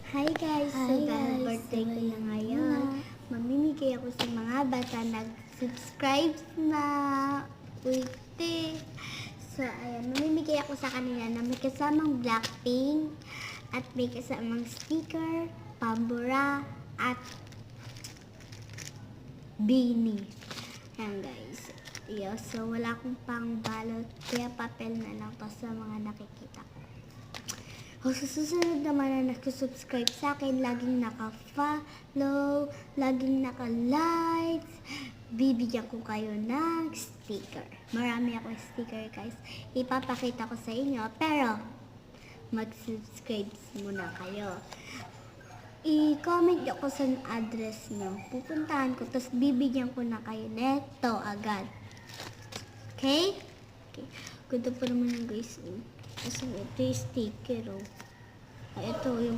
Hi guys! So dahil birthday ko na ngayon, mamimigay ako sa mga bata nag-subscribe na So ayan, mamimigay ako sa kanila na may kasamang Blackpink at may kasamang sticker, pambura at beanie. Ayan guys. So wala akong pang balot, kaya papel na lang to sa mga nakikita ko. O sa susunod naman na nag-subscribe sa akin, laging naka-follow, laging naka-likes, bibigyan ko kayo ng sticker. Marami ako sticker guys. Ipapakita ko sa inyo, pero mag-subscribe muna kayo. I-comment nyo ko sa address nyo. Pupuntahan ko, tapos bibigyan ko na kayo neto agad. Okay? Okay. Ganda pa naman yung guys. Kasi ito yung sticker, oh. Ito yung